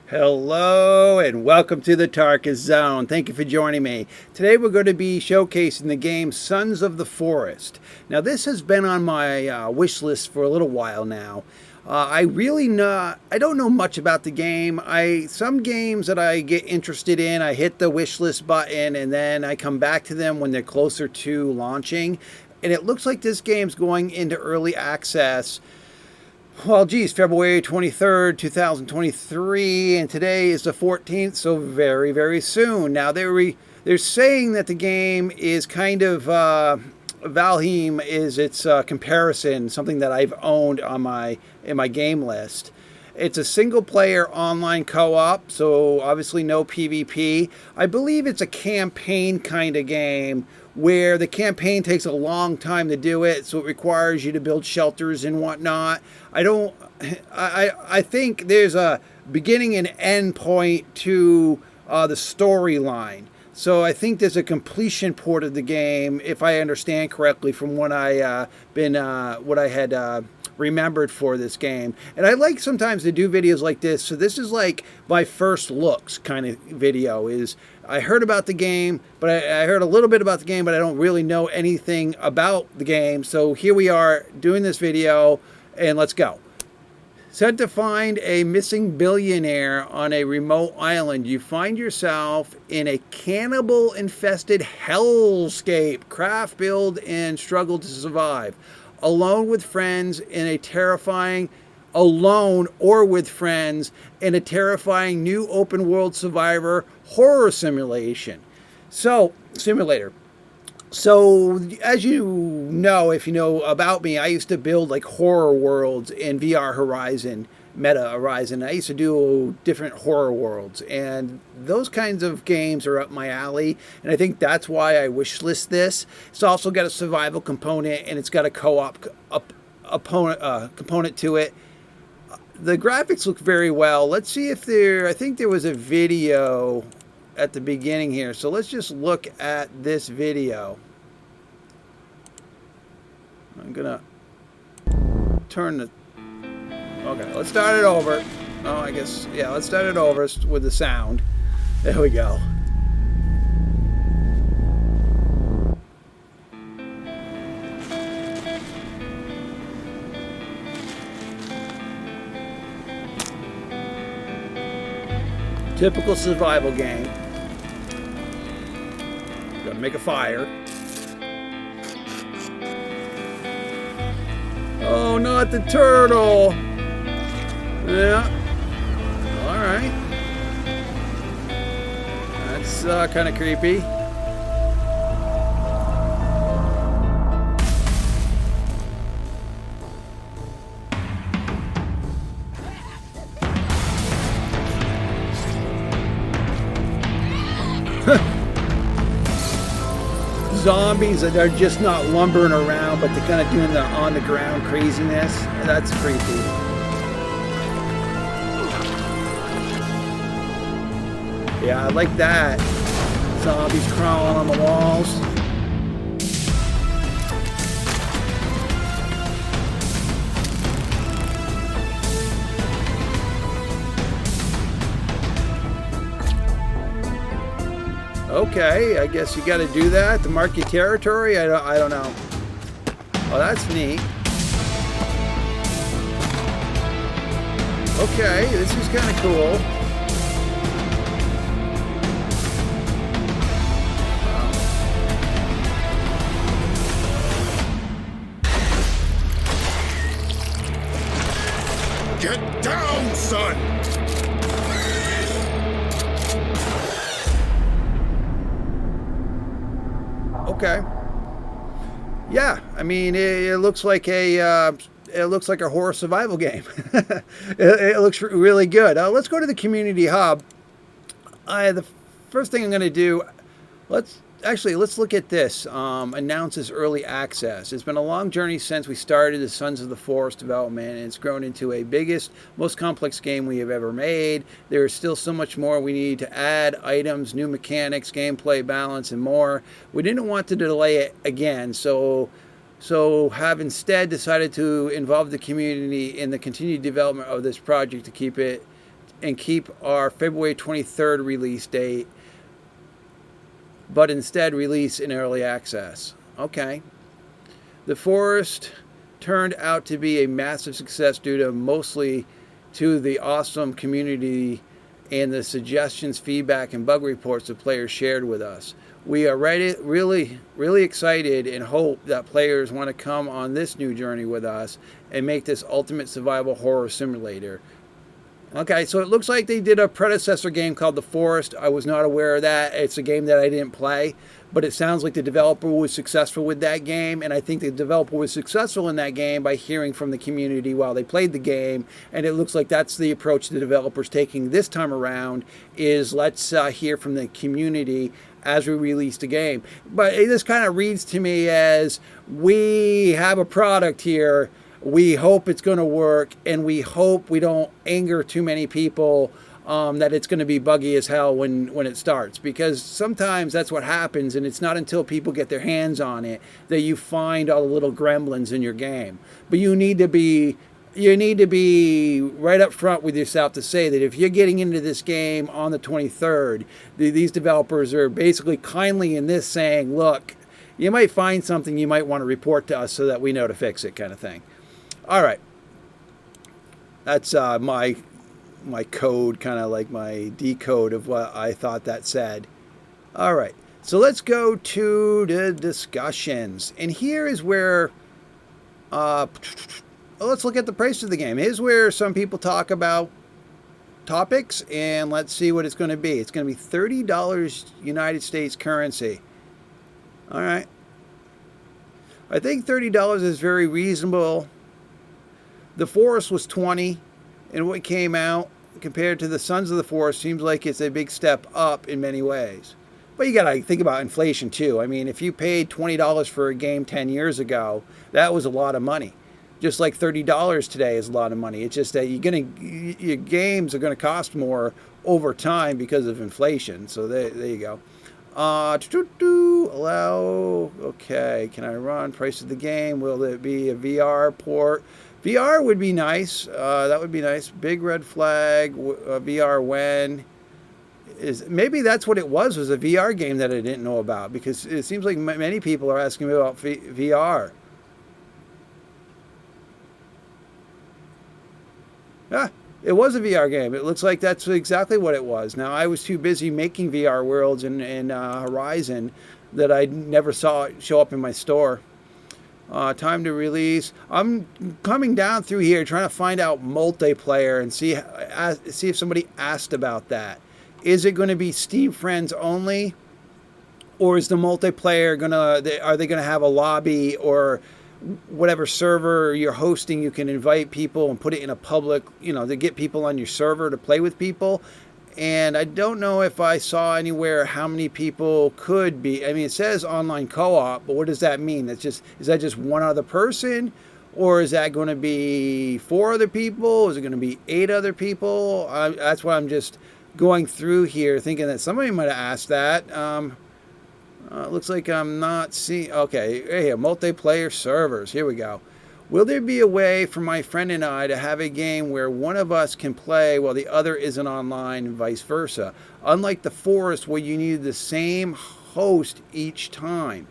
Hello and welcome to the Tarkus Zone. Thank you for joining me. Today we're going to be showcasing the game Sons of the Forest. Now this has been on my wish list for a little while now. I don't know much about the game. Some games that I get interested in, I hit the wish list button and then I come back to them when they're closer to launching. And it looks like this game's going into early access. Well, geez, February 23rd, 2023, and today is the 14th, so very, very soon. Now, they're saying that the game is kind of, Valheim is its comparison, something that I've owned on in my game list. It's a single-player online co-op, so obviously no PvP. I believe it's a campaign kind of game where the campaign takes a long time to do it, so it requires you to build shelters and whatnot. I think there's a beginning and end point to the storyline. So I think there's a completion port of the game, if I understand correctly, from what I had remembered for this game. And I like sometimes to do videos like this. So this is like my first looks kind of video. I heard about the game, but I heard a little bit about the game, but I don't really know anything about the game. So here we are doing this video, and let's go. Set to find a missing billionaire on a remote island, you find yourself in a cannibal-infested hellscape. Craft, build, and struggle to survive. Alone with friends in a terrifying, alone or with friends in a terrifying new open-world survivor horror simulator. So, as you know, if you know about me, I used to build like horror worlds in VR Horizon, Meta Horizon. I used to do different horror worlds, and those kinds of games are up my alley, and I think that's why I wish list this. It's also got a survival component, and it's got a co-op component to it. The graphics look very well. Let's see if I think there was a video at the beginning here, so let's just look at this video. I'm gonna turn the... Okay, let's start it over. Oh, I guess, yeah, let's start it over with the sound. There we go. Typical survival game. Gotta make a fire. Oh, not the turtle! Yeah. Alright. That's kind of creepy. Zombies that are just not lumbering around, but they're kind of doing the on-the-ground craziness. That's creepy. Yeah, I like that. Zombies crawling on the walls. Okay, I guess you got to do that to mark your territory. I don't know. Oh, that's neat. Okay, this is kind of cool. Get down, son! Okay. Yeah, I mean, it looks like a horror survival game. it looks really good. Let's go to the community hub. The first thing I'm going to do, let's look at this. Announces early access. It's been a long journey since we started the Sons of the Forest development, and it's grown into a biggest, most complex game we have ever made. There is still so much more we need to add: items, new mechanics, gameplay balance, and more. We didn't want to delay it again, so have instead decided to involve the community in the continued development of this project to keep it and keep our February 23rd release date, but instead release in early access. Okay. The Forest turned out to be a massive success due to mostly to the awesome community and the suggestions, feedback, and bug reports the players shared with us. We are really excited and hope that players want to come on this new journey with us and make this ultimate survival horror simulator. Okay, so it looks like they did a predecessor game called The Forest. I was not aware of that. It's a game that I didn't play, but it sounds like the developer was successful with that game, and I think the developer was successful in that game by hearing from the community while they played the game, and it looks like that's the approach the developer's taking this time around, is let's hear from the community as we release the game. But this kind of reads to me as, we have a product here, we hope it's going to work, and we hope we don't anger too many people, that it's going to be buggy as hell when it starts. Because sometimes that's what happens, and it's not until people get their hands on it that you find all the little gremlins in your game. But you need to be right up front with yourself to say that if you're getting into this game on the 23rd, these developers are basically kindly in this saying, look, you might find something you might want to report to us so that we know to fix it, kind of thing. All right, that's my code, kind of like my decode of what I thought that said. All right, so let's go to the discussions, and here is where let's look at the price of the game. Here's where some people talk about topics, and let's see what it's going to be. It's going to be $30 United States currency. All right, I think $30 is very reasonable. The Forest was 20, and what came out compared to the Sons of the Forest seems like it's a big step up in many ways. But you got to think about inflation too. I mean, if you paid $20 for a game 10 years ago, that was a lot of money. Just like $30 today is a lot of money. It's just that your games are going to cost more over time because of inflation. So there you go. Allow. Okay, can I run price of the game? Will it be a VR port? VR would be nice. That would be nice. Big red flag. VR when? Maybe that's what it was a VR game that I didn't know about, because it seems like many people are asking me about VR. Yeah, it was a VR game. It looks like that's exactly what it was. Now, I was too busy making VR worlds in Horizon that I never saw it show up in my store. Time to release. I'm coming down through here trying to find out multiplayer and see if somebody asked about that. Is it going to be Steam friends only, or is the multiplayer are they going to have a lobby, or whatever server you're hosting, you can invite people and put it in a public, to get people on your server to play with people? And I don't know if I saw anywhere how many people could be. I mean, it says online co-op, but what does that mean? Is that just one other person? Or is that going to be 4 other people? Is it going to be 8 other people? That's why I'm just going through here thinking that somebody might have asked that. Looks like I'm not seeing. Okay, right here, multiplayer servers. Here we go. Will there be a way for my friend and I to have a game where one of us can play while the other isn't online, and vice versa? Unlike The Forest, where you need the same host each time.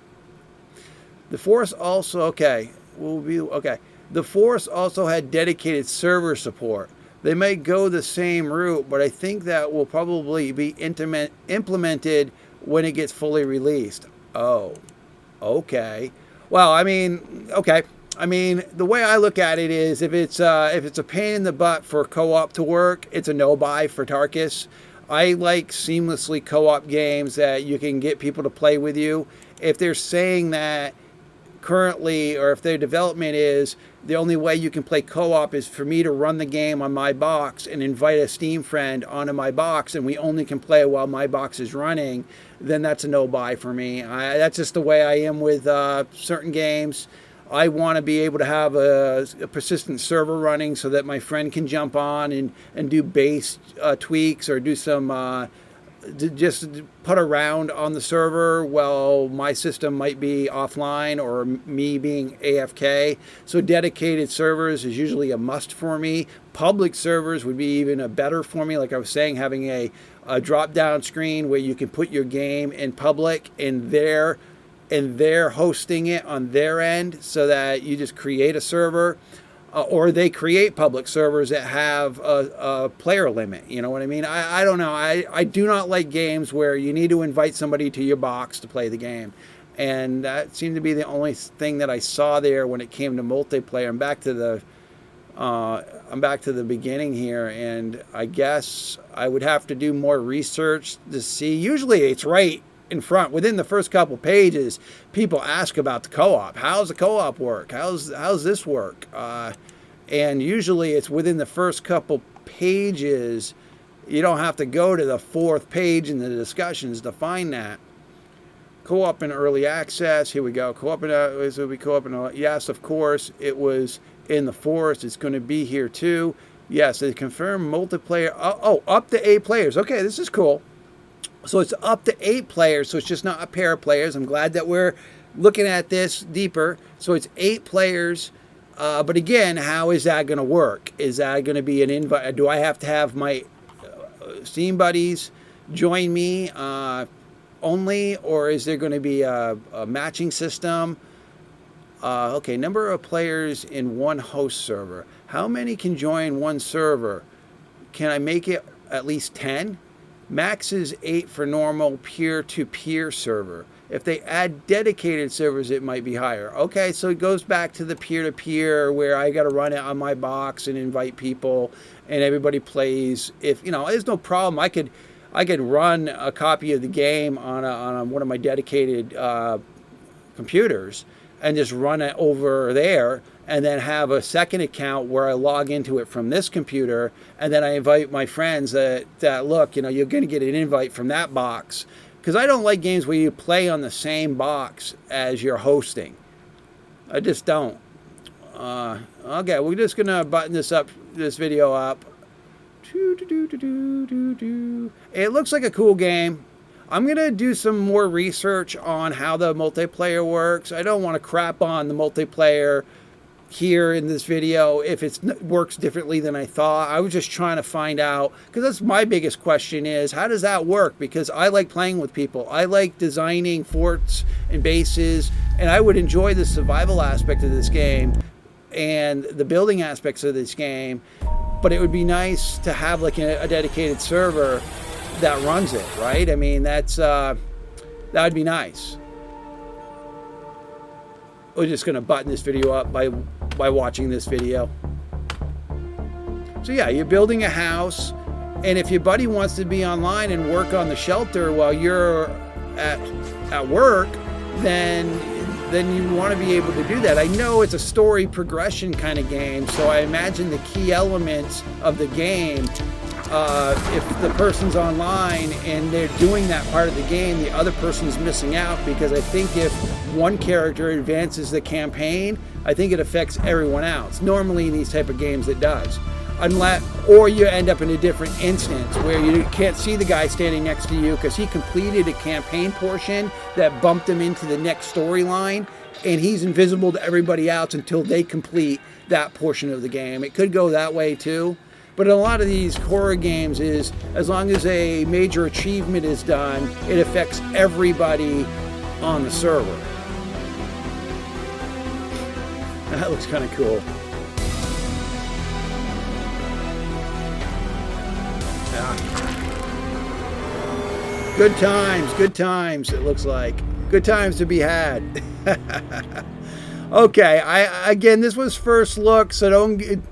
The Forest also, okay. The Forest also had dedicated server support. They may go the same route, but I think that will probably be implemented when it gets fully released. Oh, okay. Well, I mean, okay. I mean, the way I look at it is, if it's a pain in the butt for co-op to work, it's a no-buy for Tarkus. I like seamlessly co-op games that you can get people to play with you. If they're saying that currently, or if their development is the only way you can play co-op is for me to run the game on my box and invite a Steam friend onto my box, and we only can play while my box is running, then that's a no-buy for me. That's just the way I am with certain games. I want to be able to have a persistent server running so that my friend can jump on and do base tweaks, or do some to just put around on the server. Well, my system might be offline or me being AFK. So dedicated servers is usually a must for me. Public servers would be even a better for me. Like I was saying, having a drop down screen where you can put your game in public and they're hosting it on their end, so that you just create a server. Or they create public servers that have a player limit. You know what I mean? I don't know. I do not like games where you need to invite somebody to your box to play the game. And that seemed to be the only thing that I saw there when it came to multiplayer. I'm back to the beginning here, and I guess I would have to do more research to see. Usually it's right in front. Within the first couple pages, people ask about the co-op. How's the co-op work? How's this work? And usually it's within the first couple pages. You don't have to go to the fourth page in the discussions to find that. Co-op in early access. Here we go. Co-op in yes, of course, it was in the forest. It's going to be here too. Yes, they confirm multiplayer. Oh, up to 8 players. Okay, this is cool. So it's up to 8 players, so it's just not a pair of players. I'm glad that we're looking at this deeper. So it's 8 players. But again, how is that going to work? Is that going to be an invite? Do I have to have my Steam buddies join me only? Or is there going to be a matching system? Okay, number of players in one host server. How many can join one server? Can I make it at least 10? Max is 8 for normal peer-to-peer server. If they add dedicated servers, it might be higher. Okay, so it goes back to the peer-to-peer where I got to run it on my box and invite people, and everybody plays. If there's no problem. I could run a copy of the game on one of my dedicated computers and just run it over there, and then have a second account where I log into it from this computer, and then I invite my friends that look, you're going to get an invite from that box. Because I don't like games where you play on the same box as you're hosting. I just don't. Okay, we're just going to button this video up. It looks like a cool game. I'm going to do some more research on how the multiplayer works. I don't want to crap on the multiplayer here in this video if it works differently than I thought. I was just trying to find out, because that's my biggest question is, how does that work? Because I like playing with people. I like designing forts and bases, and I would enjoy the survival aspect of this game and the building aspects of this game, but it would be nice to have like a dedicated server that runs it, right? I mean, that would be nice. We're just going to button this video up by watching this video. So yeah, you're building a house, and if your buddy wants to be online and work on the shelter while you're at work, then you want to be able to do that. I know it's a story progression kind of game, so I imagine the key elements of the game, if the person's online and they're doing that part of the game, the other person's missing out, because I think if one character advances the campaign, I think it affects everyone else. Normally in these type of games it does. Or you end up in a different instance where you can't see the guy standing next to you because he completed a campaign portion that bumped him into the next storyline, and he's invisible to everybody else until they complete that portion of the game. It could go that way too. But in a lot of these horror games is, as long as a major achievement is done, it affects everybody on the server. That looks kind of cool. Yeah. Good times, it looks like. Good times to be had. Okay, again, this was first look, so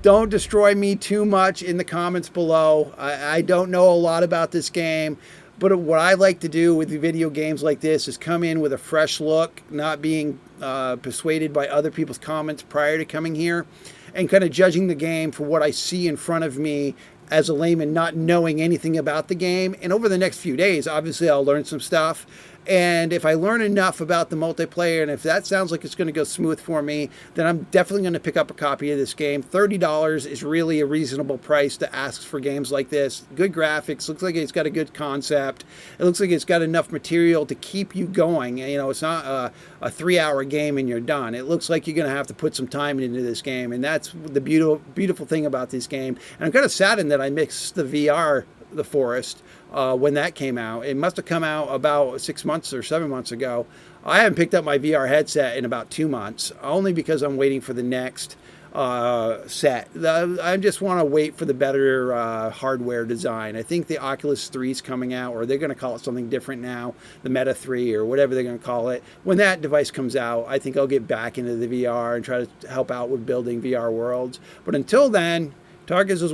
don't destroy me too much in the comments below. I don't know a lot about this game, but what I like to do with the video games like this is come in with a fresh look, not being persuaded by other people's comments prior to coming here, and kind of judging the game for what I see in front of me as a layman, not knowing anything about the game. And over the next few days, obviously I'll learn some stuff, And if I learn enough about the multiplayer, and if that sounds like it's going to go smooth for me, then I'm definitely going to pick up a copy of this game. $30 is really a reasonable price to ask for games like this. Good graphics, looks like it's got a good concept. It looks like it's got enough material to keep you going. You know, it's not a 3-hour game and you're done. It looks like you're going to have to put some time into this game, and that's the beautiful thing about this game. And I'm kind of saddened that I mixed the VR, The Forest, when that came out. It must have come out about 6 months or 7 months ago. I haven't picked up my VR headset in about 2 months, only because I'm waiting for the next set. I just want to wait for the better hardware design. I think the Oculus 3 is coming out, or they're going to call it something different now, the Meta 3 or whatever they're going to call it. When that device comes out, I think I'll get back into the VR and try to help out with building VR worlds. But until then, Tarkus is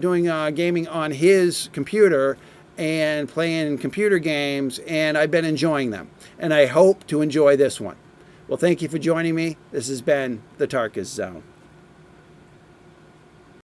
doing gaming on his computer and playing computer games, and I've been enjoying them. And I hope to enjoy this one. Well, thank you for joining me. This has been the Tarkus Zone.